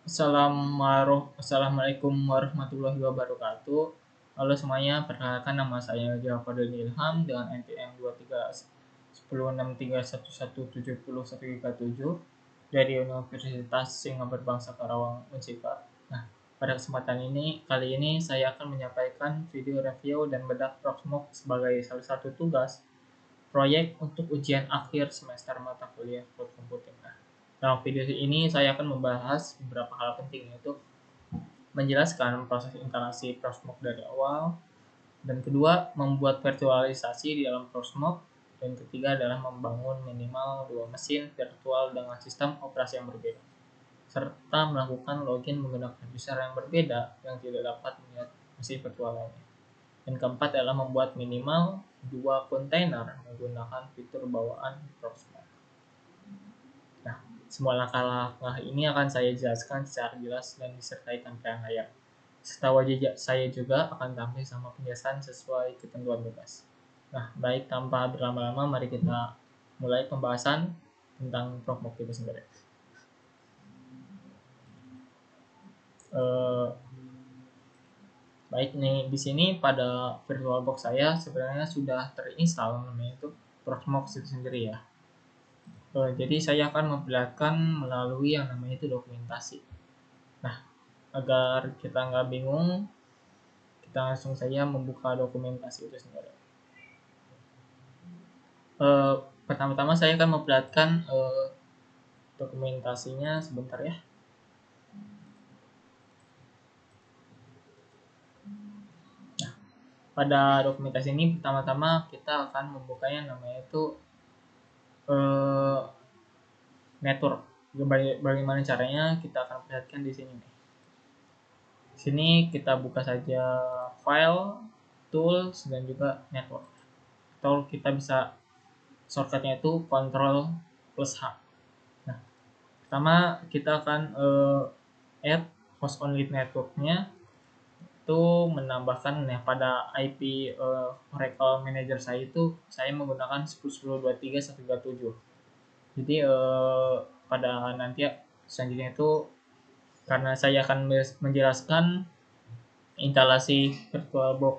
Assalamualaikum warahmatullahi wabarakatuh. Halo semuanya, perkenalkan nama saya Jafar Ilham dengan NPM 2310631170 dari Universitas Singapura Bangsa Karawang Unsika. Nah, pada kesempatan kali ini saya akan menyampaikan video review dan bedah Proxmox sebagai salah satu tugas proyek untuk ujian akhir semester mata kuliah Cloud Computing. Dalam video ini saya akan membahas beberapa hal penting, yaitu menjelaskan proses instalasi Proxmox dari awal, dan kedua, membuat virtualisasi di dalam Proxmox, dan ketiga adalah membangun minimal 2 mesin virtual dengan sistem operasi yang berbeda, serta melakukan login menggunakan user yang berbeda yang tidak dapat melihat mesin virtual lainnya. Dan keempat adalah membuat minimal 2 kontainer menggunakan fitur bawaan Proxmox. Nah, semua langkah-langkah ini akan saya jelaskan secara jelas dan disertai tampilan layar. Serta wajah saya juga akan tampil sama penjelasan sesuai ketentuan tugas. Nah, baik tanpa berlama-lama, mari kita mulai pembahasan tentang Proxmox itu sendiri. Baik nih, di sini pada VirtualBox saya sebenarnya sudah terinstall namanya itu Proxmox itu sendiri ya. Jadi saya akan memperlihatkan melalui yang namanya itu dokumentasi. Nah, agar kita nggak bingung, kita langsung saja membuka dokumentasi itu sendiri. Pertama-tama saya akan memperlihatkan dokumentasinya sebentar ya. Nah, pada dokumentasi ini pertama-tama kita akan membukanya namanya itu network. Bagaimana caranya, kita akan perlihatkan di sini nih. Di sini kita buka saja file, tools, dan juga network. Atau kita bisa shortcutnya itu Ctrl+H. Nah, pertama kita akan add host only networknya, itu menambahkan pada IP Oracle Manager saya itu saya menggunakan 10.10.23.137. Jadi pada nanti selanjutnya itu, karena saya akan menjelaskan instalasi VirtualBox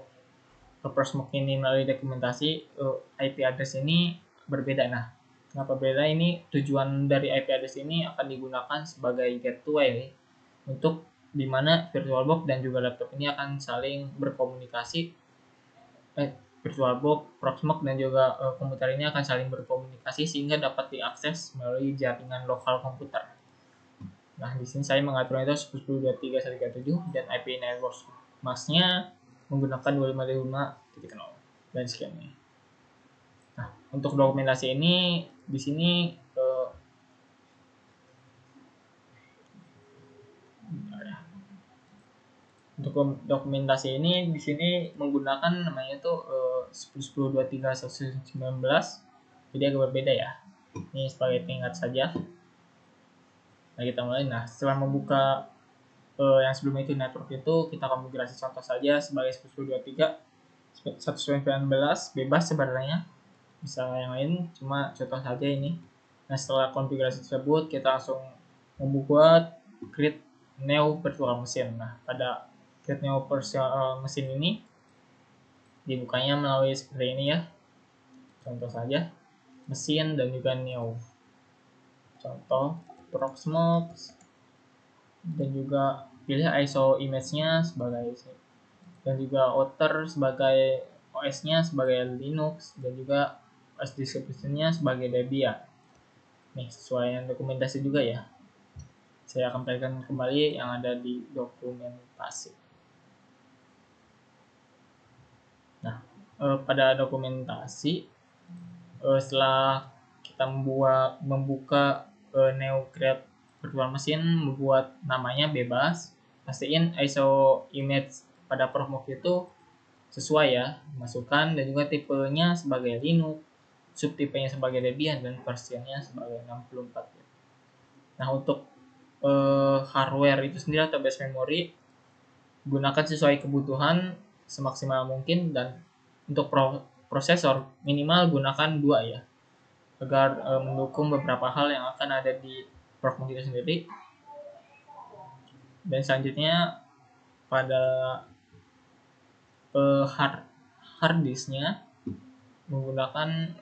ke Proxmox ini melalui dokumentasi, IP address ini berbeda. Nah, kenapa beda ini? Tujuan dari IP address ini akan digunakan sebagai gateway untuk dimana VirtualBox dan juga laptop ini akan saling berkomunikasi. VirtualBox, Proxmox, dan juga komputer ini akan saling berkomunikasi sehingga dapat diakses melalui jaringan lokal komputer. Nah, di sini saya mengaturnya itu 10.10.23.137 dan IP network masknya menggunakan 255.0 dan sekiannya. Nah, untuk dokumentasi ini di sini untuk dokumentasi ini di sini menggunakan namanya itu 10.10.23.119. Jadi agak berbeda ya. Ini sebagai pengingat saja. Nah, kita mulai. Nah, setelah membuka yang sebelumnya itu network itu, kita konfigurasi contoh saja sebagai 10.10.23.119 bebas sebenarnya, bisa yang lain, cuma contoh saja ini. Nah, setelah konfigurasi tersebut kita langsung membuat create new virtual machine. Nah, pada create new virtual machine ini dibukanya melalui seperti ini ya, contoh saja mesin dan juga new, contoh Proxmox, dan juga pilih ISO image-nya sebagai, dan juga outer sebagai OS-nya sebagai Linux, dan juga OS distribution-nya sebagai Debian. Nih, sesuai yang dokumentasi juga ya. Saya akan perlihatkan kembali yang ada di dokumentasi. Nah, pada dokumentasi, setelah kita membuka new create virtual machine, membuat namanya bebas, pastiin ISO image pada Proxmox itu sesuai ya, masukkan, dan juga tipenya sebagai Linux, subtipenya sebagai Debian, dan versinya sebagai 64. Nah, untuk hardware itu sendiri atau base memory gunakan sesuai kebutuhan semaksimal mungkin, dan untuk prosesor minimal gunakan 2 ya, agar mendukung beberapa hal yang akan ada di Proxmox itu sendiri. Dan selanjutnya pada hard disknya menggunakan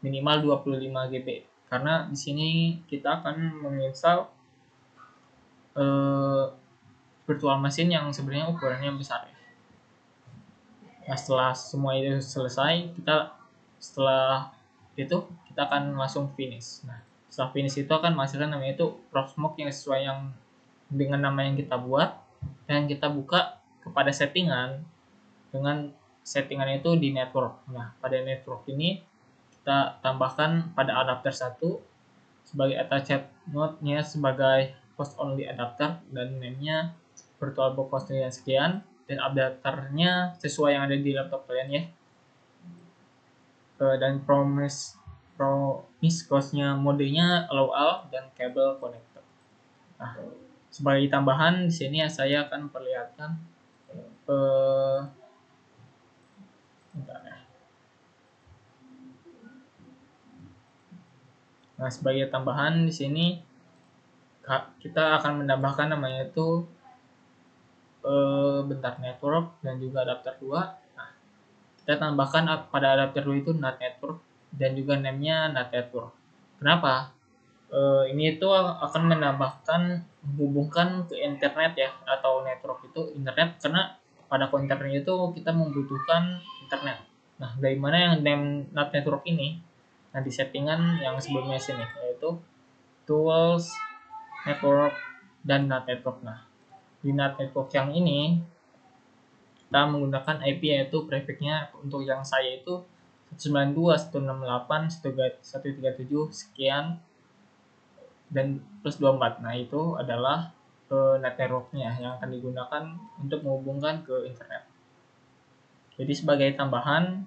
minimal 25 GB, karena di sini kita akan menginstal virtual machine yang sebenarnya ukurannya besar ya. Nah, setelah semua itu selesai, setelah itu kita akan langsung finish. Nah, setelah finish itu akan menghasilkan namanya itu Proxmox yang sesuai yang dengan nama yang kita buat, dan kita buka kepada settingan dengan settingan itu di network. Nah, pada network ini kita tambahkan pada adapter 1 sebagai attached node-nya sebagai host only adapter, dan name-nya VirtualBox hostnya sekian, dan adapternya sesuai yang ada di laptop kalian ya. Dan promise cost-nya modenya allow all dan kabel connector. Nah, sebagai tambahan di sini saya akan perlihatkan Nah, sebagai tambahan di sini kita akan menambahkan namanya itu network dan juga adapter 2. Nah, kita tambahkan pada adapter 2 itu NAT network dan juga name-nya NAT network. Kenapa? Ini itu akan menambahkan menghubungkan ke internet ya, atau network itu internet, karena pada konternya itu kita membutuhkan internet. Nah, dari mana yang name NAT network ini? Nah, di settingan yang sebelumnya sini, yaitu tools, network, dan NAT network. Nah, di NAT network yang ini kita menggunakan IP, yaitu prefixnya untuk yang saya itu 192.168.137 sekian dan plus 24. Nah, itu adalah NAT networknya yang akan digunakan untuk menghubungkan ke internet. Jadi sebagai tambahan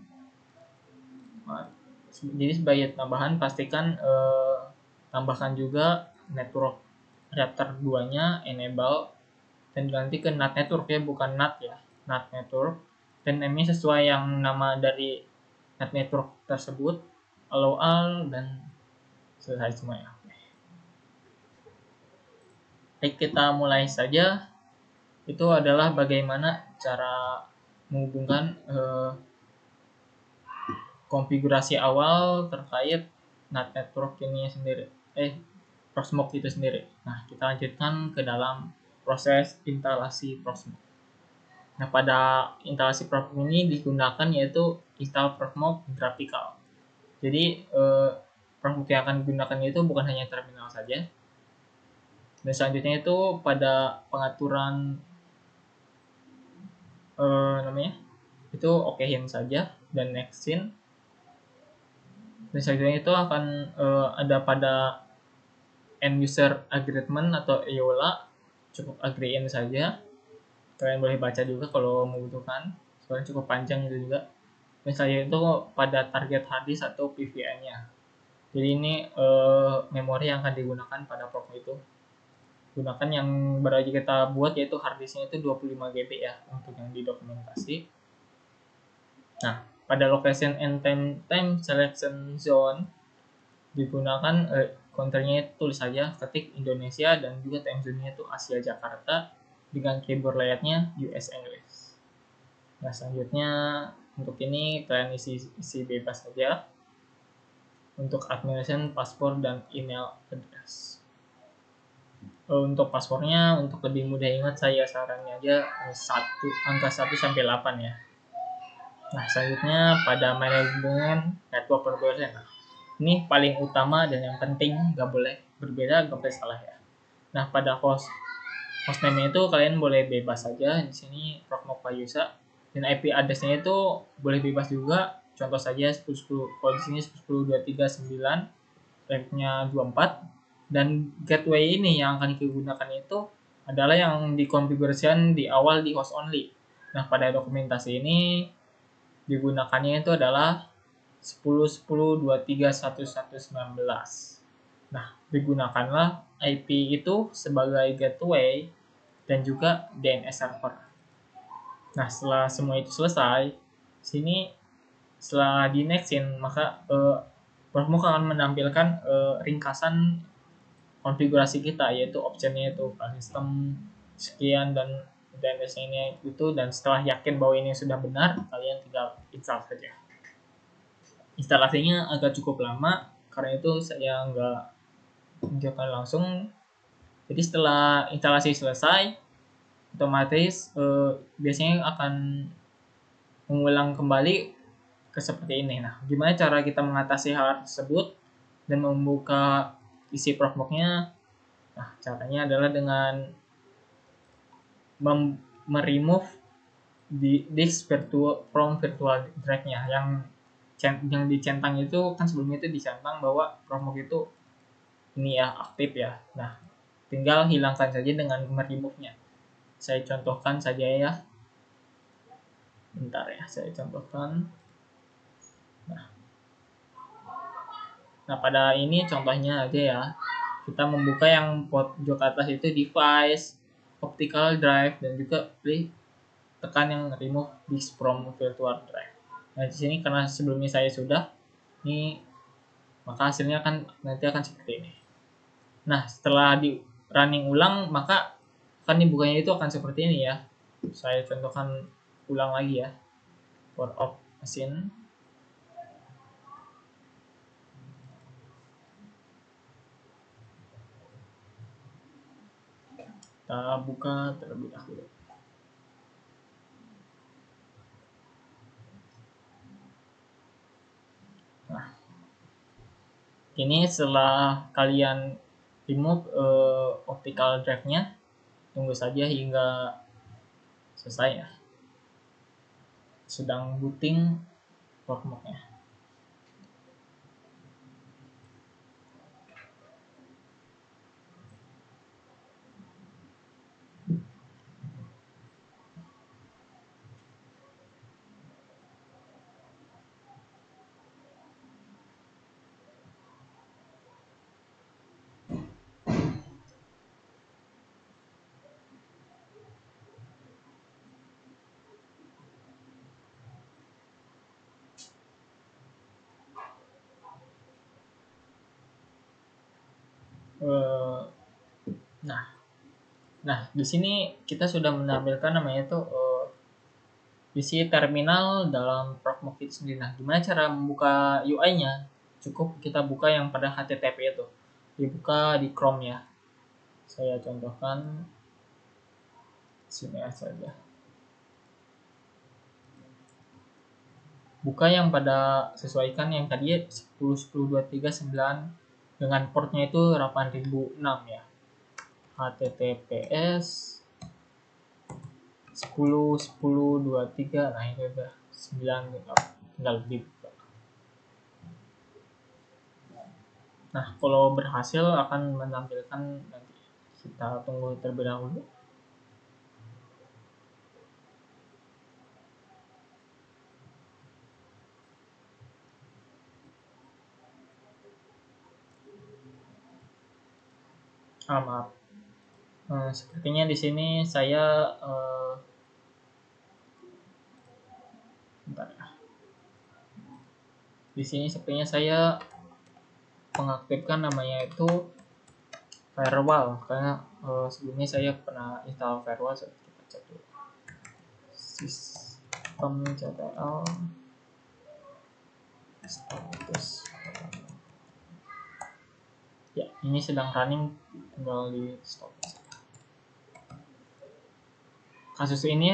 pastikan tambahkan juga network adapter 2-nya enable dan ganti ke NAT network ya, bukan NAT ya, NAT network, dan name-nya sesuai yang nama dari NAT network tersebut, allow all, dan selesai semuanya. Baik, kita mulai saja. Itu adalah bagaimana cara menghubungkan konfigurasi awal terkait NAT network ini sendiri, Proxmox itu sendiri. Nah, kita lanjutkan ke dalam proses instalasi Proxmox. Nah, pada instalasi Proxmox ini digunakan yaitu install Proxmox graphical. Jadi Proxmox yang akan digunakan itu bukan hanya terminal saja. Dan selanjutnya itu pada pengaturan itu okein saja dan nextin. Dan selanjutnya itu akan ada pada end user agreement atau EULA, cukup agreein saja. Kalian boleh baca juga kalau membutuhkan, soalnya cukup panjang itu juga. Misalnya itu pada target harddisk atau PVM-nya. Jadi ini memori yang akan digunakan pada Proxmox itu. Gunakan yang baru aja kita buat, yaitu harddisknya itu 25 GB ya untuk yang di dokumentasi. Nah, pada location and time selection zone digunakan counternya tulis saja, ketik Indonesia, dan juga time zone-nya itu Asia Jakarta dengan keyboard layout-nya US English. Nah, selanjutnya untuk ini kalian isi bebas saja untuk administration password dan email address. Untuk passwordnya, untuk lebih mudah ingat, saya sarannya aja angka 1 sampai 8 ya. Nah, selanjutnya pada manajemen network configuration. Nah, ini paling utama dan yang penting, nggak boleh berbeda, nggak boleh salah ya. Nah, pada hostname itu kalian boleh bebas saja. Di sini Proxmox Payusa, dan IP address-nya itu boleh bebas juga. Contoh saja 1010, kalau di sini 10.10.239, RAM-nya 24. Dan gateway ini yang akan digunakan itu adalah yang dikonfigurasikan di awal di host only. Nah, pada dokumentasi ini digunakannya itu adalah 10.10.23.1119. Nah, digunakanlah IP itu sebagai gateway dan juga DNS server. Nah, setelah semua itu selesai, sini setelah di nextin, maka Proxmox akan menampilkan ringkasan konfigurasi kita, yaitu optionnya itu file system sekian dan DNS-nya itu, dan setelah yakin bahwa ini sudah benar, kalian tinggal install saja. Instalasinya agak cukup lama, karena itu saya nggak menunjukkan langsung. Jadi setelah instalasi selesai, otomatis biasanya akan mengulang kembali ke seperti ini. Nah, gimana cara kita mengatasi hal tersebut dan membuka isi Proxmox-nya? Nah, caranya adalah dengan meremove disk from virtual drive-nya. Yang dicentang itu kan sebelumnya itu dicentang bahwa Proxmox itu ini ya aktif ya. Nah, tinggal hilangkan saja dengan meremove-nya. Saya contohkan saja ya. Bentar ya, saya contohkan. Nah, pada ini contohnya aja ya. Kita membuka yang pojok atas itu device, optical drive, dan juga tekan yang remove disk from virtual drive. Nah, di sini karena sebelumnya saya sudah, ini maka hasilnya nanti akan seperti ini. Nah, setelah di running ulang, maka akan dibukanya itu akan seperti ini ya. Saya contohkan ulang lagi ya. Power off mesin. Kita buka terlebih dahulu. Nah, ini setelah kalian remove optical drive-nya, tunggu saja hingga selesai ya. Sedang booting Proxmox-nya. Nah, di sini kita sudah menampilkan namanya itu isi terminal dalam Proxmox itu sendiri. Nah, gimana cara membuka UI-nya? Cukup kita buka yang pada HTTP itu. Dibuka di Chrome ya. Saya contohkan sini saja. Buka yang pada sesuaikan yang tadi 10.10.239 dengan portnya itu 8006 ya. HTTPS 10.10.23. Nah, ini udah 9 tinggal dibuka. Nah, kalau berhasil akan menampilkan nanti. Kita tunggu terlebih dahulu. Maaf. Sepertinya di sini saya bentar ya. Di sini sepertinya saya mengaktifkan namanya itu firewall, karena sebelumnya saya pernah install firewall. Kita cek dulu. Systemctl status. Ya, ini sedang running, tinggal di stop. Kasus ini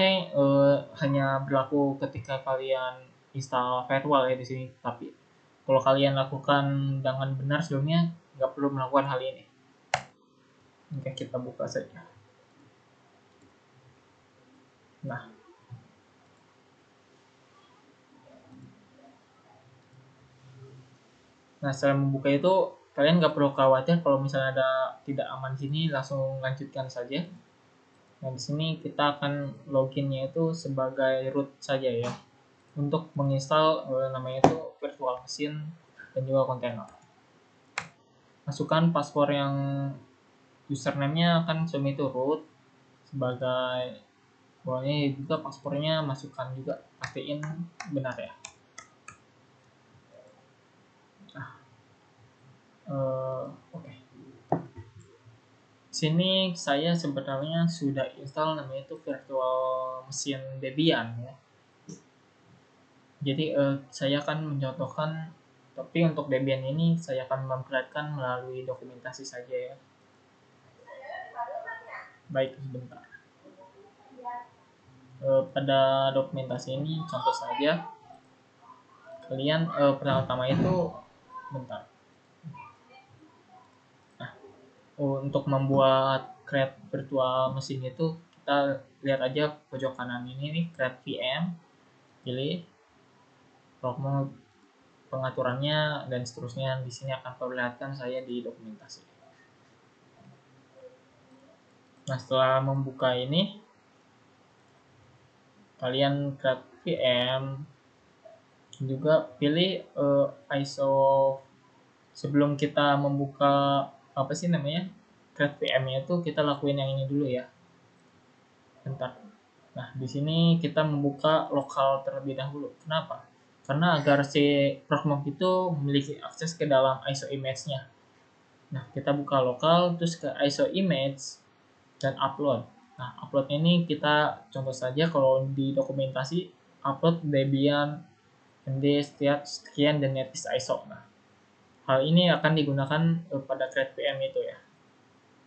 hanya berlaku ketika kalian install firewall ya di sini, tapi kalau kalian lakukan dengan benar sebelumnya nggak perlu melakukan hal ini. Oke, kita buka saja. Nah, setelah membuka itu kalian nggak perlu khawatir kalau misalnya ada tidak aman sini, langsung lanjutkan saja. Nah, di sini kita akan loginnya itu sebagai root saja ya, untuk menginstal namanya itu virtual machine dan juga kontainer. Masukkan password yang username-nya akan semi itu root sebagai boleh juga passwordnya masukkan juga, pastiin benar ya. Oke. sini saya sebenarnya sudah install namanya itu virtual machine Debian ya. Jadi saya akan mencontohkan, tapi untuk Debian ini saya akan memperlihatkan melalui dokumentasi saja ya. Baik, sebentar. Pada dokumentasi ini contoh saja kalian pertama itu bentar. Nah, untuk membuat create virtual machine itu kita lihat aja pojok kanan ini nih, create VM, pilih promo pengaturannya dan seterusnya. Di sini akan perlihatkan saya di dokumentasi. Nah, setelah membuka ini kalian create VM, juga pilih ISO. Sebelum kita membuka apa sih namanya create VM-nya itu, kita lakuin yang ini dulu ya. Bentar. Nah, di sini kita membuka lokal terlebih dahulu. Kenapa? Karena agar si Proxmox itu memiliki akses ke dalam ISO image-nya. Nah, kita buka lokal, terus ke ISO image, dan upload. Nah, upload ini kita contoh saja kalau di dokumentasi, upload Debian MD sekian dan netlist ISO. Nah, hal ini akan digunakan pada create VM itu ya.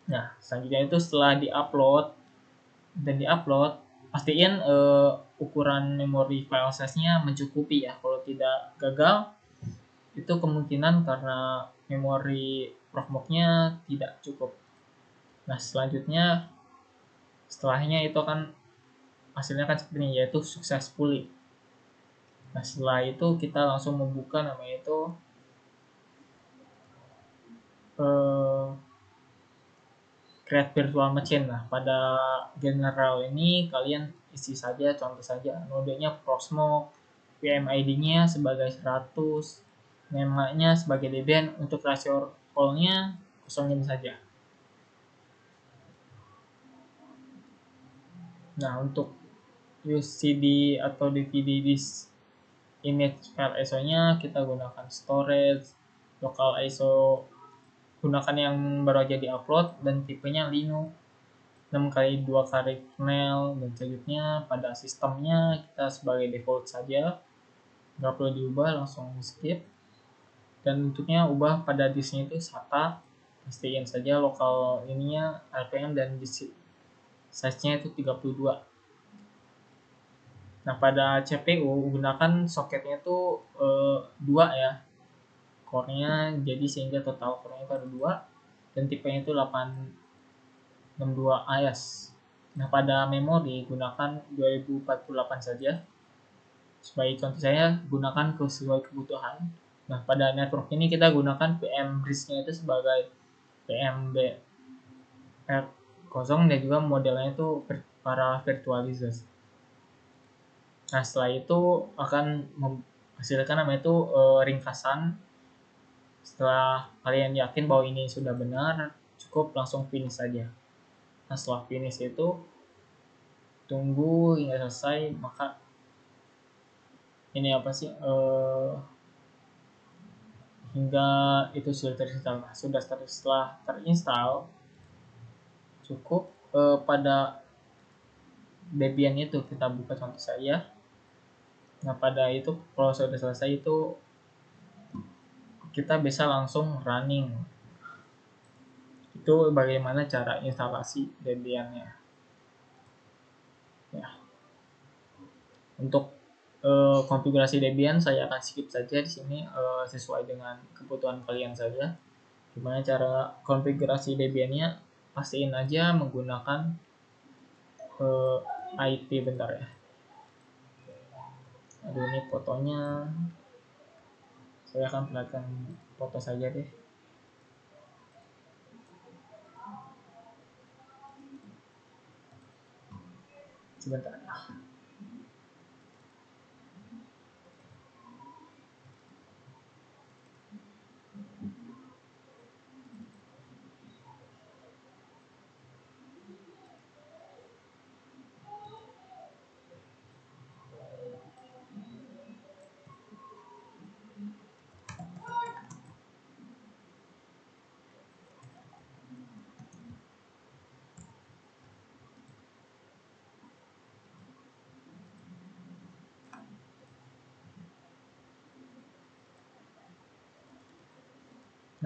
Nah, selanjutnya itu setelah diupload, pastiin ukuran memori file size-nya mencukupi ya. Kalau tidak, gagal, itu kemungkinan karena memori Proxmox-nya tidak cukup. Nah, setelahnya itu akan hasilnya kan seperti ini, yaitu successfully. Nah, setelah itu kita langsung membuka namanya itu create virtual machine. Nah, pada general ini kalian isi saja, contoh saja nodenya Proxmox, PMID-nya sebagai 100, namanya sebagai Debian. Untuk rasio all-nya kosongin saja. Nah, untuk use CD atau DVD disk image file ISO-nya kita gunakan storage, local ISO gunakan yang baru aja di-upload, dan tipenya Linux 6x2 kernel, dan selanjutnya pada sistemnya kita sebagai default saja, nggak perlu diubah, langsung skip. Dan untuknya ubah pada disknya itu SATA, pastiin saja lokal ininya RPM dan disk size-nya itu 32. Nah, pada CPU gunakan soketnya itu 2 ya core-nya, jadi sehingga total core-nya baru 2, dan tipenya itu 862 AES. Nah, pada memori gunakan 2048 saja. Sebagai contoh saya gunakan sesuai kebutuhan. Nah, pada network ini kita gunakan VM bridge-nya itu sebagai PMBR0, dan juga modelnya itu para virtualizer. Nah, setelah itu akan menghasilkan namanya itu ringkasan. Setelah kalian yakin bahwa ini sudah benar, cukup langsung finish saja. Nah, setelah finish itu tunggu hingga selesai. Maka ini apa sih hingga itu sudah terinstall. Nah, setelah terinstall, cukup pada Debian itu kita buka contoh saya. Nah, pada itu kalau sudah selesai itu kita bisa langsung running. Itu bagaimana cara instalasi Debian-nya ya. Untuk konfigurasi Debian saya akan skip saja di sini, sesuai dengan kebutuhan kalian saja. Gimana cara konfigurasi Debian-nya, pastiin aja menggunakan IP. Bentar ya, aduh ini fotonya, saya akan perlihatkan foto saja deh. Sebentar.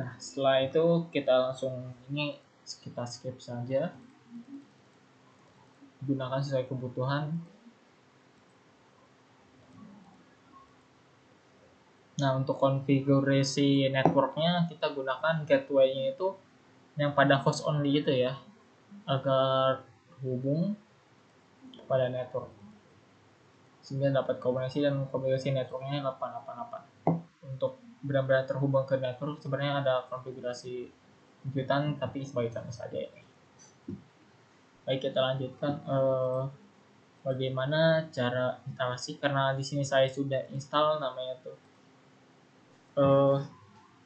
Nah, setelah itu kita langsung kita skip saja, gunakan sesuai kebutuhan. Nah, untuk konfigurasi networknya kita gunakan gateway-nya itu yang pada host only itu ya, agar hubung pada network sehingga dapat kombinasi dan konfigurasi networknya 888. Untuk benar-benar terhubung ke network sebenarnya ada konfigurasi lanjutan, tapi sebagai contoh saja ini. Baik, kita lanjutkan bagaimana cara instalasi, karena di sini saya sudah install namanya tuh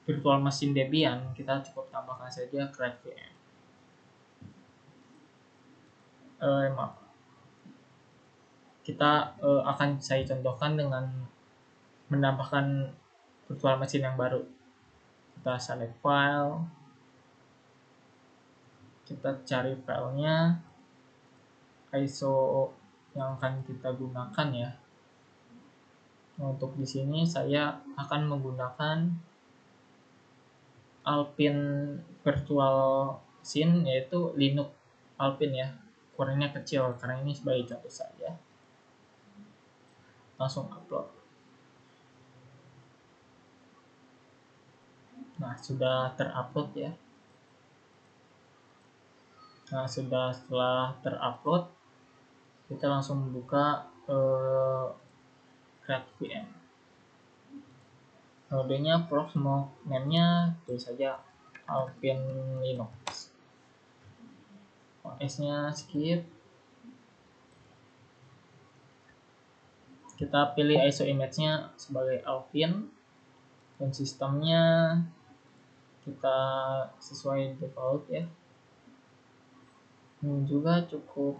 virtual machine Debian. Kita cukup tambahkan saja create VM. Maaf, kita akan saya contohkan dengan menambahkan virtual machine yang baru. Kita select file, kita cari filenya, ISO yang akan kita gunakan ya. Untuk di sini saya akan menggunakan Alpine Virtual Machine, yaitu Linux Alpine ya. Ukurannya kecil karena ini sebagai contoh saja. Langsung upload. Nah, sudah terupload ya. Nah, setelah terupload, kita langsung buka create VM. Kodenya Proxmox, name-nya tulis saja Alpine Linux. OS-nya skip. Kita pilih ISO image-nya sebagai Alpine dan sistemnya kita sesuai default ya. Ini juga cukup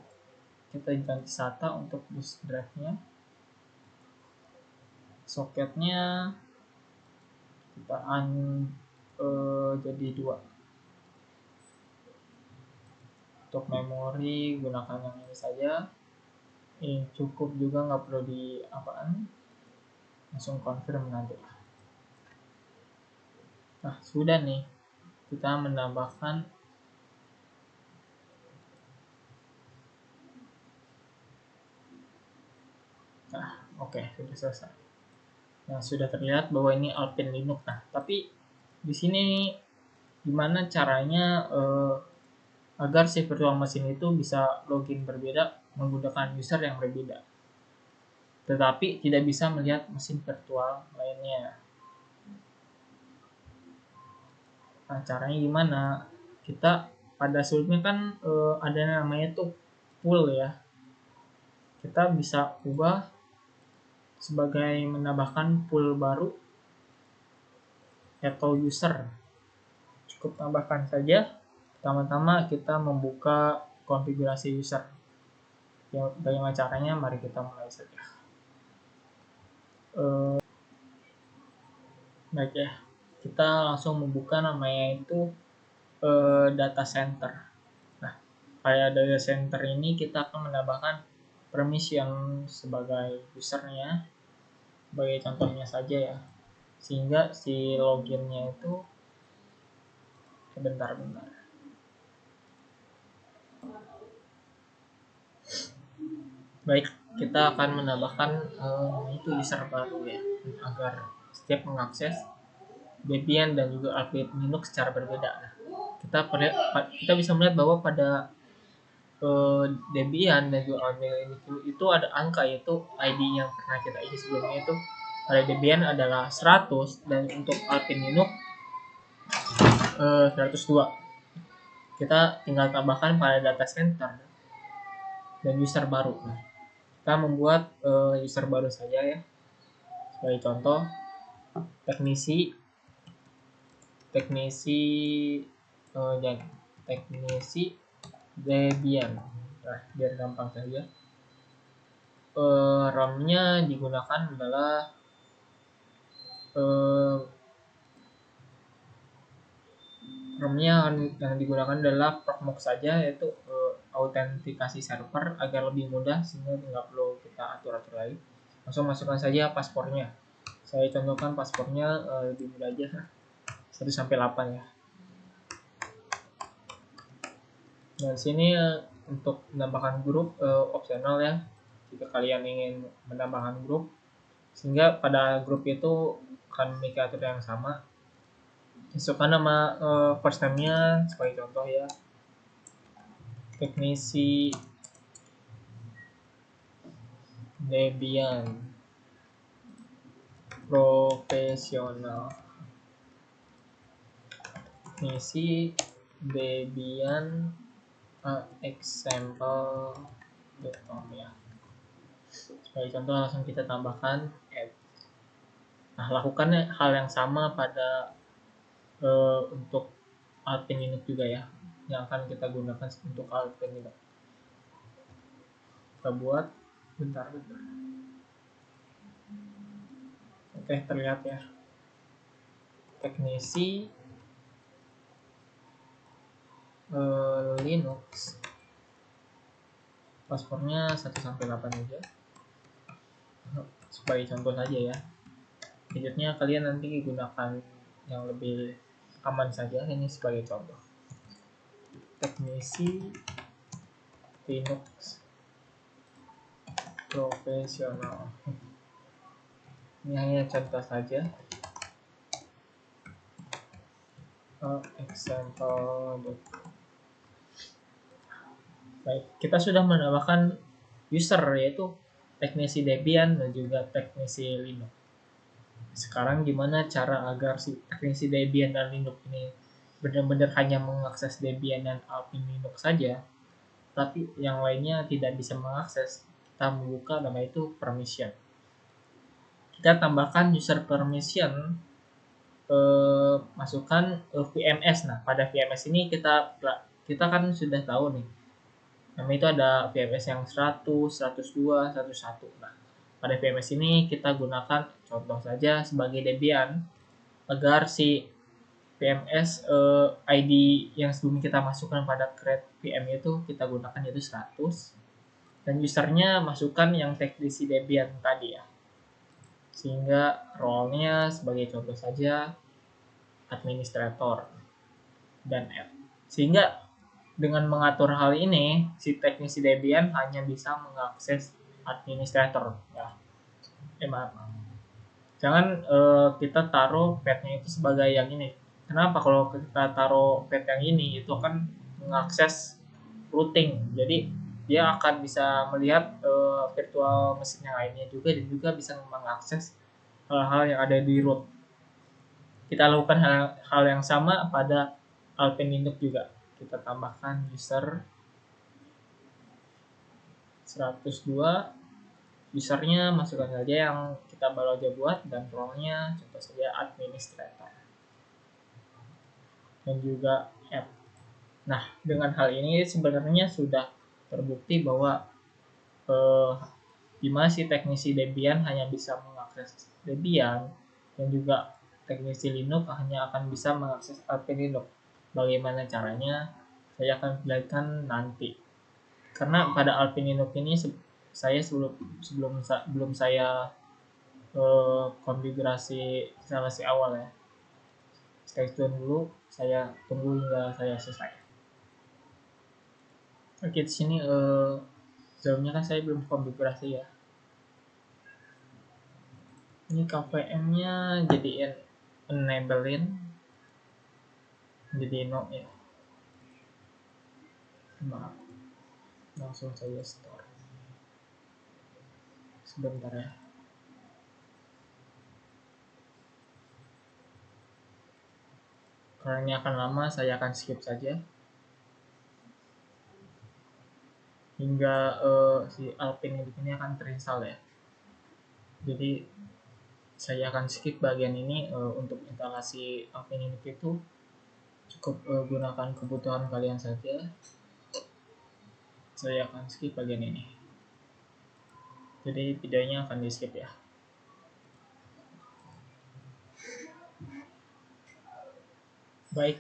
kita ganti SATA untuk disk drive-nya. Soketnya kita jadi 2. Untuk memori gunakan yang ini saja. Ini cukup juga, nggak perlu di apaan, langsung confirm nanti. Nah, sudah nih, kita menambahkan oke, sudah selesai. Nah, sudah terlihat bahwa ini Alpine Linux. Nah, tapi di sini gimana caranya agar si virtual machine itu bisa login berbeda menggunakan user yang berbeda, tetapi tidak bisa melihat mesin virtual lainnya. Nah, caranya gimana? Kita pada sebelumnya kan ada namanya tuh pool ya. Kita bisa ubah sebagai menambahkan pool baru atau user. Cukup tambahkan saja. Pertama-tama kita membuka konfigurasi user. Bagaimana caranya? Mari kita mulai saja. Baik ya, kita langsung membuka namanya itu data center. Nah, pada data center ini kita akan menambahkan permission sebagai usernya, sebagai contohnya saja ya, sehingga si loginnya itu bentar-bentar. Baik, kita akan menambahkan itu user baru ya, agar setiap mengakses Debian dan juga Alpine Linux secara berbeda. Nah, kita bisa melihat bahwa pada Debian dan juga Alpine Linux itu ada angka, yaitu ID yang pernah kita isi sebelumnya itu pada Debian adalah 100 dan untuk Alpine Linux 102. Kita tinggal tambahkan pada data center dan user baru. Nah, kita membuat user baru saja ya. Sebagai contoh, teknisi Debian. Nah, biar gampang saja. RAM-nya digunakan adalah RAM-nya yang digunakan adalah Proxmox saja, yaitu autentikasi server agar lebih mudah sehingga nggak perlu kita atur-atur lagi. Langsung masukkan saja paspornya. Saya contohkan paspornya lebih mudah aja. 1 sampai 8 ya. Nah, di sini untuk menambahkan grup opsional ya. Jika kalian ingin menambahkan grup, sehingga pada grup itu akan memiliki aturan yang sama. Masukkan nama first name-nya sebagai contoh ya. Teknisi Debian profesional. Teknisi Debian example.com ya. Sebagai contoh langsung kita tambahkan add. Nah, lakukan hal yang sama pada untuk Alpine Linux juga ya, yang akan kita gunakan untuk Alpine Linux. Kita buat bentar. Oke, terlihat ya. Teknisi Linux. Passwordnya 1 sampai 8 aja. Sebagai contoh saja ya. Selanjutnya kalian nanti gunakan yang lebih aman saja, ini sebagai contoh. Teknisi Linux profesional. Ini hanya contoh saja. Example. Baik, kita sudah menambahkan user yaitu teknisi Debian dan juga teknisi Linux. Sekarang gimana cara agar si teknisi Debian dan Linux ini benar-benar hanya mengakses Debian dan Alpine Linux saja, tapi yang lainnya tidak bisa mengakses? Kita membuka nama itu permission. Kita tambahkan user permission, masukkan VMS. Nah, pada VMS ini kita kan sudah tahu nih, nama itu ada VMS yang 100, 102, 101. Nah, pada VMS ini kita gunakan contoh saja sebagai Debian agar si VMS ID yang sebelum kita masukkan pada create VM itu kita gunakan yaitu 100, dan usernya masukkan yang teknisi Debian tadi ya, sehingga role-nya sebagai contoh saja administrator dan add. Sehingga dengan mengatur hal ini, si teknisi Debian hanya bisa mengakses administrator ya. Maaf. Jangan kita taruh path-nya itu sebagai yang ini. Kenapa? Kalau kita taruh path yang ini, itu akan mengakses routing. Jadi dia akan bisa melihat virtual mesin yang lainnya juga, dan juga bisa mengakses hal-hal yang ada di root. Kita lakukan hal yang sama pada Alpine Linux juga. Kita tambahkan user 102, usernya masukkan saja yang kita baru aja buat, dan role-nya contoh saja administrator dan juga app. Nah, dengan hal ini sebenarnya sudah terbukti bahwa dimana si teknisi Debian hanya bisa mengakses Debian, dan juga teknisi Linux hanya akan bisa mengakses Alpine Linux. Bagaimana caranya? Saya akan jelaskan nanti. Karena pada Alpine Linux ini saya belum saya konfigurasi instalasi awal ya. Stay tune dulu, saya tunggu hingga saya selesai. Oke, di sini sebelumnya kan saya belum konfigurasi ya. Ini KVM-nya jadiin enablein jadi no ya. Maaf, langsung saya store. Sebentar ya. Karena ini akan lama, saya akan skip saja hingga si Alpine ini akan terinstall ya. Jadi saya akan skip bagian ini. Untuk instalasi Alpine ini itu cukup gunakan kebutuhan kalian saja. Saya akan skip bagian ini. Jadi videonya akan di skip ya. Baik,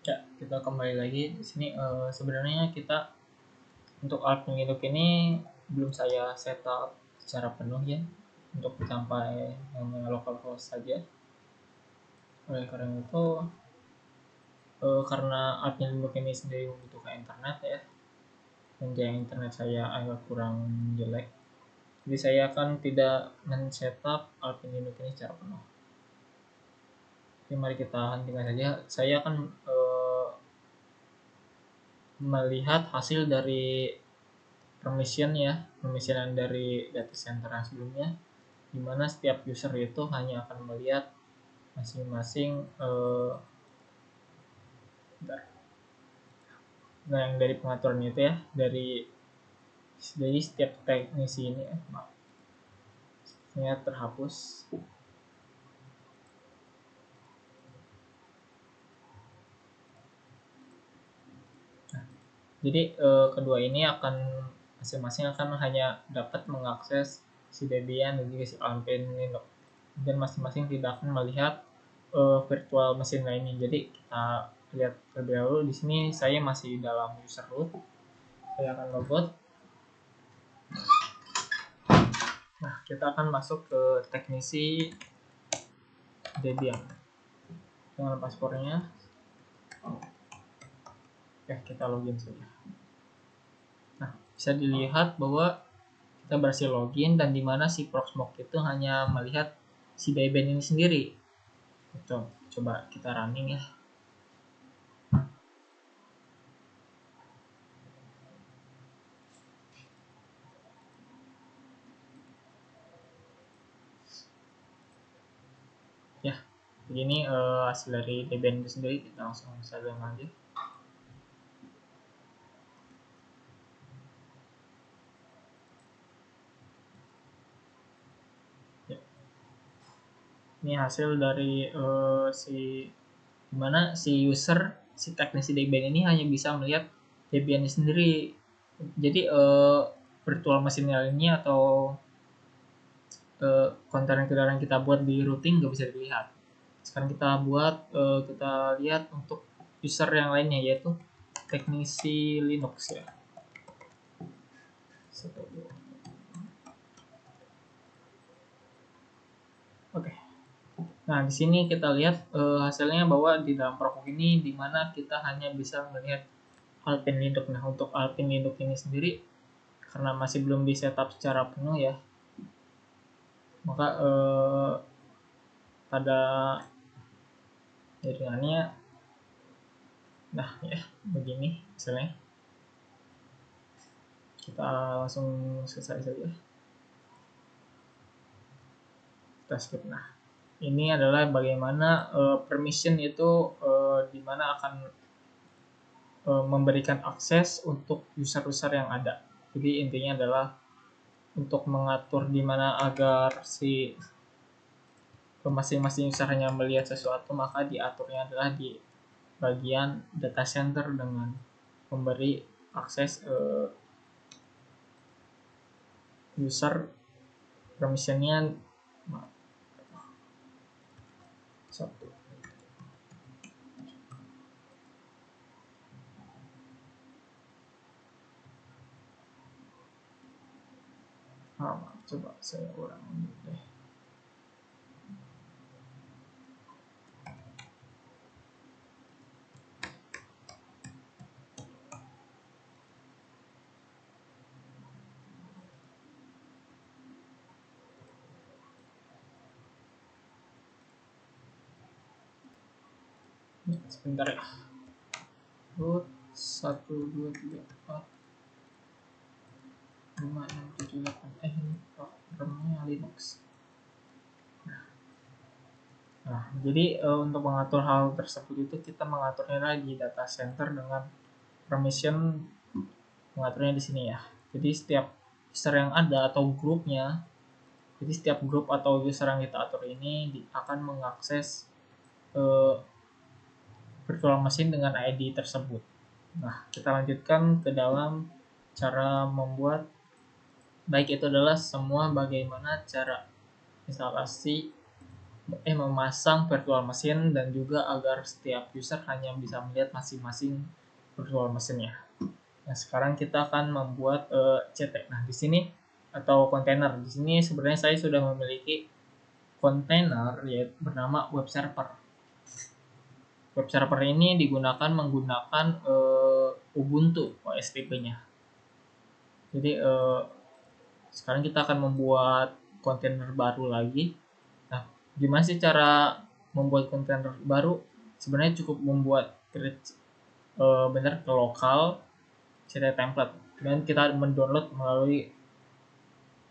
ya kita kembali lagi di sini. Sebenarnya kita untuk Alpine Linux ini belum saya setup secara penuh ya. untuk sampai hanya localhost saja. Oleh karena itu, karena admin Linux ini sendiri membutuhkan internet ya, dan jaringan internet saya agak kurang jelek, jadi saya akan tidak men-setup Alpine Linux ini secara penuh. Oke, mari kita hentikan saja. Saya akan melihat hasil dari permissionan dari data center yang sebelumnya, di mana setiap user itu hanya akan melihat masing-masing nah yang dari pengaturan itu ya, dari setiap teknisi ini maaf, terhapus. Jadi kedua ini akan masing-masing akan hanya dapat mengakses si Debian dan juga si Alpine Linux, dan masing-masing tidak akan melihat virtual mesin lainnya. Jadi kita lihat terlebih dahulu. Di sini saya masih dalam user root. Saya akan logout. Nah, kita akan masuk ke teknisi Debian dengan paspornya. Oke, kita login saja. Nah, bisa dilihat bahwa kita berhasil login, dan dimana si Proxmox itu hanya melihat si Debian ini sendiri. Coba kita running ya. Ya, begini hasil dari Debian itu sendiri. Kita langsung saja aja. Ya. Ini hasil dari dimana si user, si teknisi Debian ini hanya bisa melihat Debian ini sendiri. Jadi virtual machine lainnya atau kontainer yang kita buat di routing nggak bisa dilihat. Sekarang kita buat, kita lihat untuk user yang lainnya, yaitu teknisi Linux ya. Oke. Nah, di sini kita lihat hasilnya bahwa di dalam Proxmox ini, di mana kita hanya bisa melihat Alpine Linux. Nah, untuk Alpine Linux ini sendiri, karena masih belum di setup secara penuh ya, maka pada jaringannya, nah ya begini hasilnya. Kita langsung selesai saja. Kita skip. Nah, ini adalah bagaimana permission itu dimana akan memberikan akses untuk user-user yang ada. Jadi intinya adalah untuk mengatur dimana agar si masing-masing user hanya melihat sesuatu, maka diaturnya adalah di bagian data center dengan memberi akses user permissionnya 1. Coba saya ulangi deh. Sebentar ya. Root 1 2 3 4 5 6 7 8. Ini programnya Linux. Nah, jadi untuk mengatur hal tersebut itu kita mengaturnya lagi di data center dengan permission, mengaturnya di sini ya. Jadi setiap user yang ada atau grupnya, jadi setiap grup atau user yang kita atur ini akan mengakses virtual machine dengan ID tersebut. Nah, kita lanjutkan ke dalam cara membuat, baik itu adalah semua bagaimana cara instalasi memasang virtual machine, dan juga agar setiap user hanya bisa melihat masing-masing virtual machine-nya. Nah, sekarang kita akan membuat CT. Nah, di sini atau kontainer. Di sini sebenarnya saya sudah memiliki kontainer yaitu bernama web server. Web server ini digunakan menggunakan Ubuntu OSTP-nya. Jadi sekarang kita akan membuat kontainer baru lagi. Nah, gimana sih cara membuat kontainer baru? Sebenarnya cukup membuat benar ke lokal CT template dan kita mendownload melalui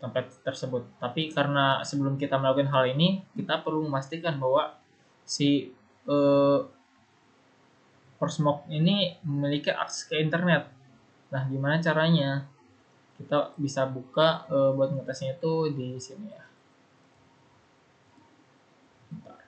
template tersebut. Tapi karena sebelum kita melakukan hal ini, kita perlu memastikan bahwa si Proxmox ini memiliki akses ke internet. Nah, gimana caranya? Kita bisa buka buat ngetesnya itu di sini ya. Bentar.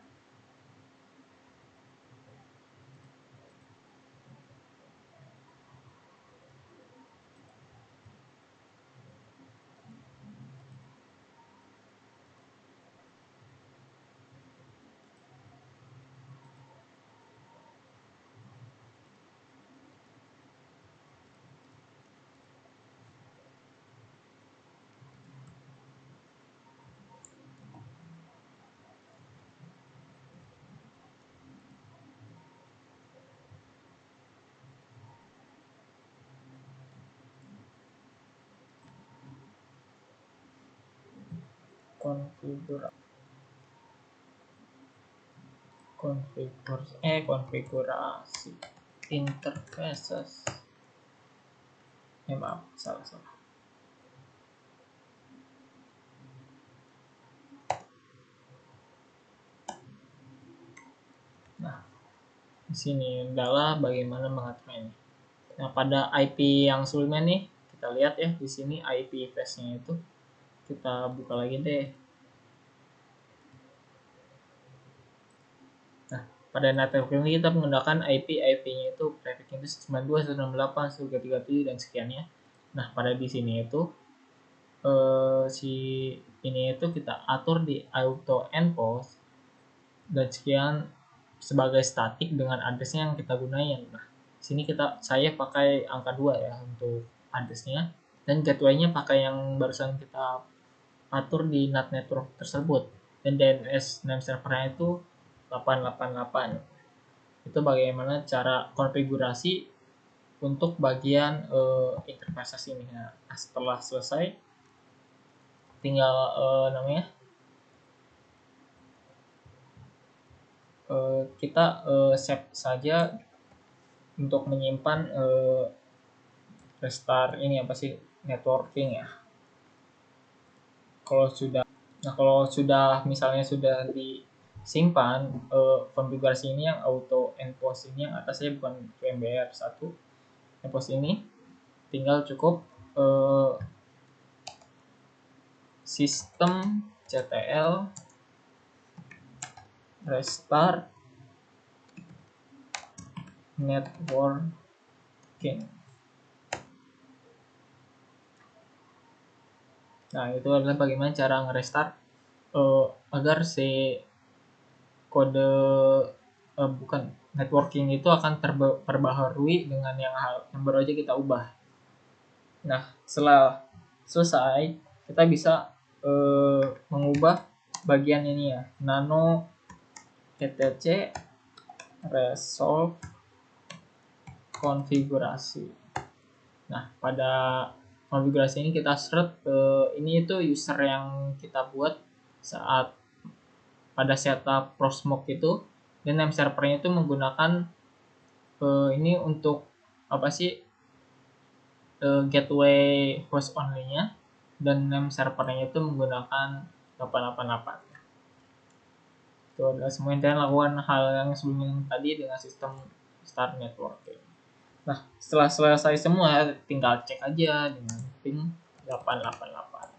Konfigurasi interfaces. Maaf, salah. Nah, di sini adalah bagaimana mengaturnya. Nah, pada IP yang sebelumnya nih, kita lihat ya di sini IP address-nya itu. Kita buka lagi deh. Nah, pada network ini kita menggunakan IP-nya itu prefix itu 92.168.133 dan sekiannya. Nah, pada di sini itu si ini itu kita atur di auto endpost dan sekian sebagai statik dengan addressnya yang kita gunain. Nah, sini saya pakai angka 2 ya untuk addressnya dan gateway-nya pakai yang barusan kita atur di NAT network tersebut dan DNS name servernya itu 888. Itu bagaimana cara konfigurasi untuk bagian interface ini. Nah, setelah selesai tinggal kita save saja untuk menyimpan restart ini apa sih networking ya. Kalau sudah misalnya sudah disimpan konfigurasi ini yang auto endpost ini yang atasnya bukan VMware 1 endpost ini tinggal cukup sistem ctl restart networking. Nah, itu adalah bagaimana cara ngerestart agar si kode bukan networking itu akan terbaharui dengan yang baru aja kita ubah. Nah, setelah selesai kita bisa mengubah bagian ini ya, nano etc resolve konfigurasi. Nah, pada konfigurasi ini kita seret ini itu user yang kita buat saat pada setup Proxmox itu, dan name servernya itu menggunakan ini untuk apa sih gateway host only-nya, dan name servernya itu menggunakan 888. Itu adalah semua yang kalian lakukan hal yang sebelumnya tadi dengan sistem start networking. Nah, setelah selesai semua, tinggal cek aja dengan ping 888.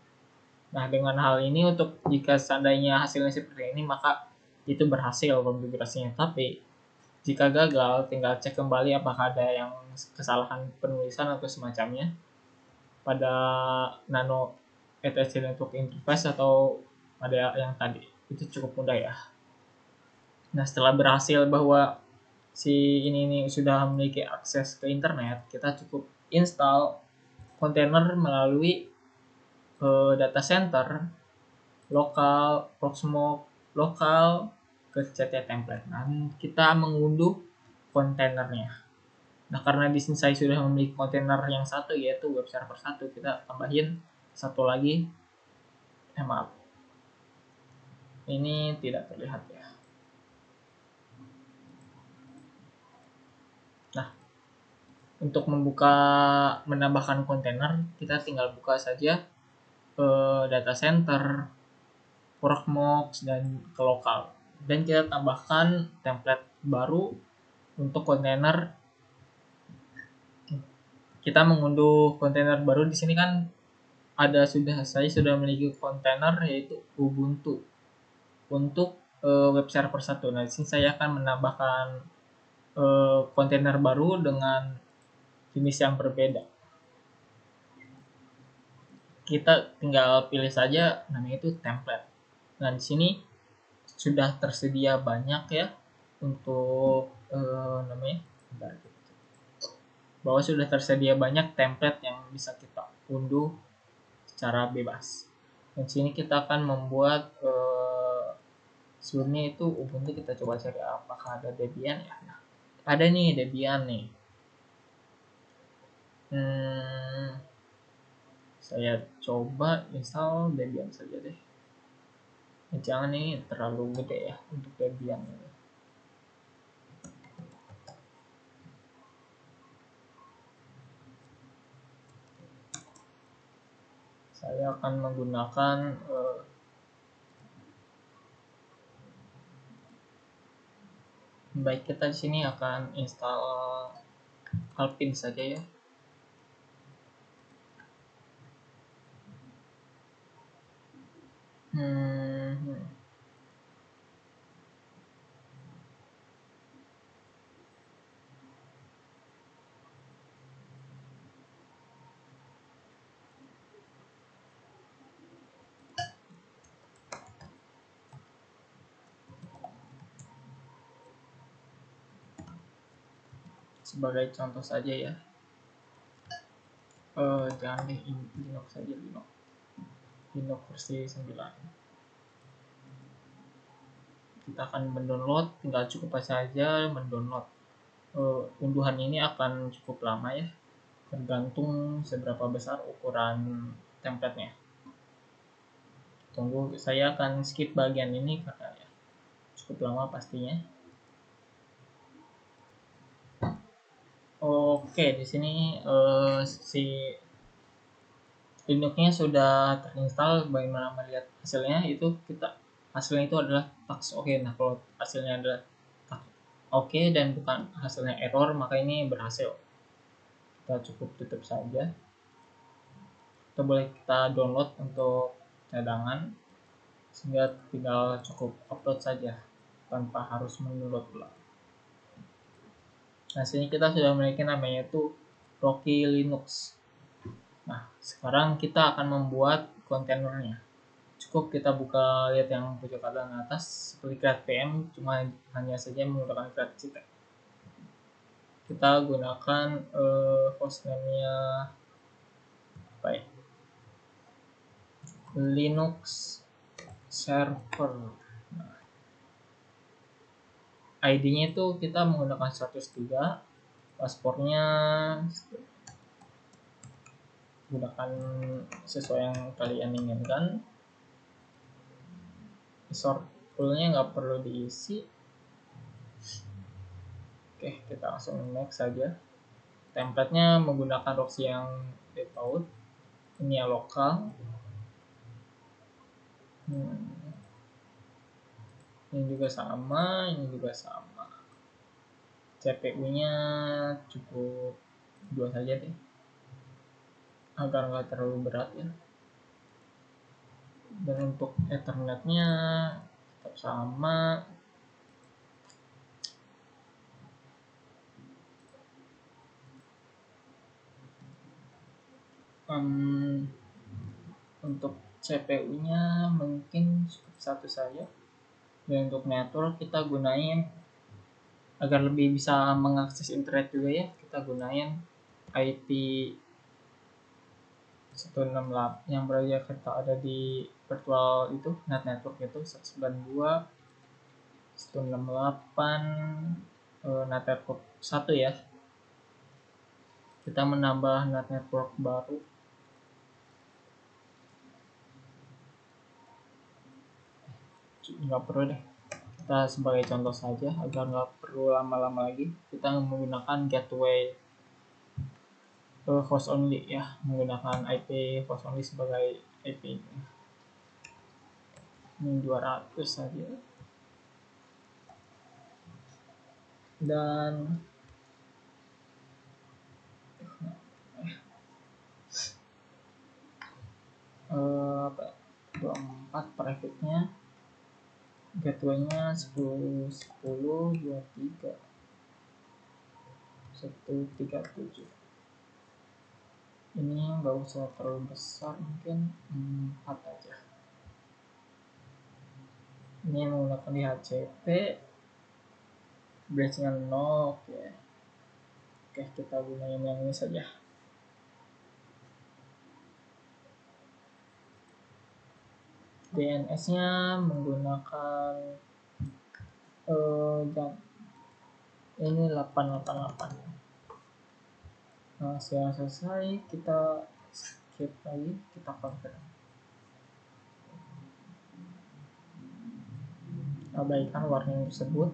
Nah, dengan hal ini untuk jika seandainya hasilnya seperti ini, maka itu berhasil konfigurasinya. Tapi jika gagal, tinggal cek kembali apakah ada yang kesalahan penulisan atau semacamnya pada nano etc network interface atau pada yang tadi. Itu cukup mudah ya. Nah, setelah berhasil bahwa si ini sudah memiliki akses ke internet, kita cukup install kontainer melalui data center, lokal, Proxmox, lokal ke CT template. Nah, kita mengunduh kontainernya. Nah, karena di sini saya sudah memiliki kontainer yang satu, yaitu web server 1, kita tambahin satu lagi. Maaf, ini tidak terlihat ya. Nah, untuk menambahkan kontainer, kita tinggal buka saja data center, Proxmox, dan ke lokal. Dan kita tambahkan template baru untuk kontainer. Kita mengunduh kontainer baru di sini kan saya sudah memiliki kontainer yaitu Ubuntu untuk web server 1. Nah, di sini saya akan menambahkan kontainer baru dengan jenis yang berbeda. Kita tinggal pilih saja namanya itu template. Nah, di sini sudah tersedia banyak ya untuk namanya bahwa sudah tersedia banyak template yang bisa kita unduh secara bebas. Dan sini kita akan membuat sebelumnya itu Ubuntu, kita coba cari apakah ada Debian ya. Nah, ada nih Debian nih. Saya coba install Debian saja deh. Jangan ini terlalu gede ya untuk Debian ini. Saya akan menggunakan baik, kita di sini akan install Alpine saja ya. Sebagai contoh saja ya, jangan deh Linux saja, Linux versi 9. Kita akan mendownload, tinggal cukup saja mendownload. Unduhan ini akan cukup lama ya, tergantung seberapa besar ukuran templatenya. Tunggu, saya akan skip bagian ini karena ya, cukup lama pastinya. Oke, di sini si Linux-nya sudah terinstall. Bagaimana melihat hasilnya? Hasilnya itu adalah tax oke. Nah, kalau hasilnya adalah tax oke dan bukan hasilnya error, maka ini berhasil. Kita cukup tutup saja. Kita download untuk cadangan, sehingga tinggal cukup upload saja tanpa harus mendownload ulang. Nah, sini kita sudah memiliki namanya itu Rocky Linux. Nah, sekarang kita akan membuat kontainernya. Cukup kita buka, lihat yang pojok kanan atas seperti create VM, cuma hanya saja menggunakan create cite. Kita gunakan hostname-nya apa ya? Linux server. Nah, ID-nya itu kita menggunakan 103, paspornya gunakan sesuai yang kalian inginkan. Short poolnya nggak perlu diisi. Oke, kita langsung next saja. Templatenya menggunakan Roxy yang default. Ini yang lokal. Ini juga sama, ini juga sama. CPU-nya cukup 2 saja deh, agar nggak terlalu berat ya. Dan untuk Ethernet-nya tetap sama. Untuk CPU-nya mungkin cukup satu saja. Dan untuk network kita gunain, agar lebih bisa mengakses internet juga ya, kita gunain IP 168 yang berarti kita ada di virtual itu net network itu 192 168 net network 1 ya. Kita menambah net network baru. Nggak perlu deh, kita sebagai contoh saja agar nggak perlu lama-lama lagi. Kita menggunakan gateway host only ya, menggunakan IP host only sebagai IP ini 200 saja. Dan apa 24 private-nya, gateway-nya 10 10 23 137. Ini nggak usah terlalu besar, mungkin 4 aja. Ini menggunakan DHCP, bridge-nya 0. Oke, kita gunakan yang ini saja. DNS-nya menggunakan ini 888. Nah, setelah selesai kita skip lagi, kita confirm. Abaikan warning tersebut.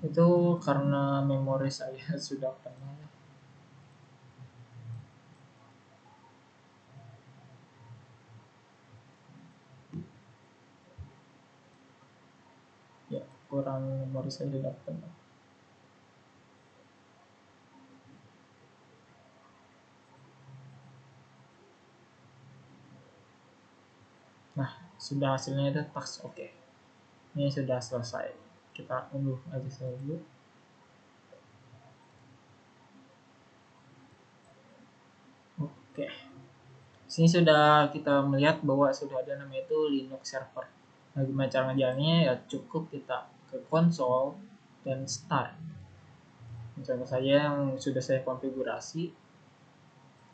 Itu karena memori saya sudah penuh. Ya, kurang memori saya sudah penuh. Nah, sudah hasilnya itu task oke. Ini sudah selesai. Kita unduh aja saya dulu. Oke. Sini sudah kita melihat bahwa sudah ada namanya itu Linux server. Nah, gimana cara ngejalannya? Ya cukup kita ke konsol dan start. Contoh saja yang sudah saya konfigurasi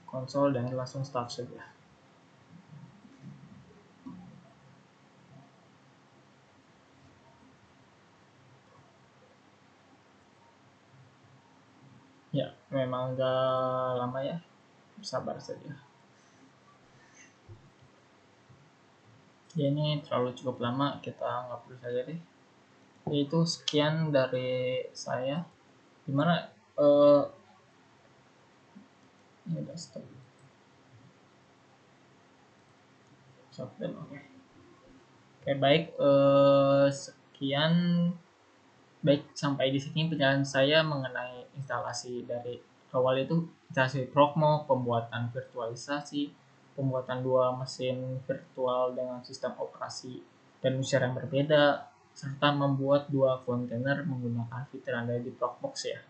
konsol dan langsung start saja. Ya, memang agak lama ya. Sabar saja. Ya, ini terlalu cukup lama, kita nggak perlu saja deh. Itu sekian dari saya. Gimana? Ini udah stop. Oke. Oke, baik. Sekian. Baik, sampai di sini penjelasan saya mengenai instalasi dari awal itu instalasi Proxmox, pembuatan virtualisasi, pembuatan dua mesin virtual dengan sistem operasi dan user yang berbeda, serta membuat dua kontainer menggunakan fitur yang ada di Proxmox ya.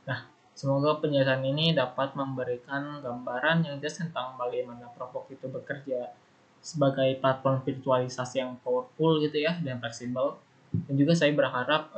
Nah, semoga penjelasan ini dapat memberikan gambaran yang jelas tentang bagaimana Proxmox itu bekerja sebagai platform virtualisasi yang powerful gitu ya dan fleksibel. Dan juga saya berharap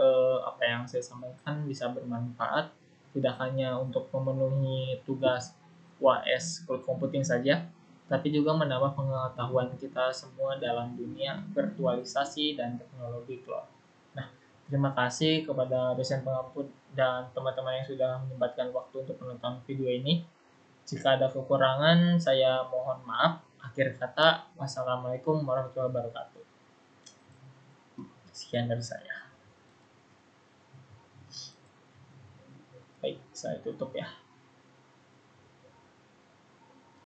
apa yang saya sampaikan bisa bermanfaat tidak hanya untuk memenuhi tugas UAS cloud computing saja, tapi juga menambah pengetahuan kita semua dalam dunia virtualisasi dan teknologi cloud. Nah, terima kasih kepada dosen pengampu dan teman-teman yang sudah menyempatkan waktu untuk menonton video ini. Jika ada kekurangan, saya mohon maaf. Akhir kata, wassalamualaikum warahmatullahi wabarakatuh. Sekian dari saya. Baik, saya tutup ya.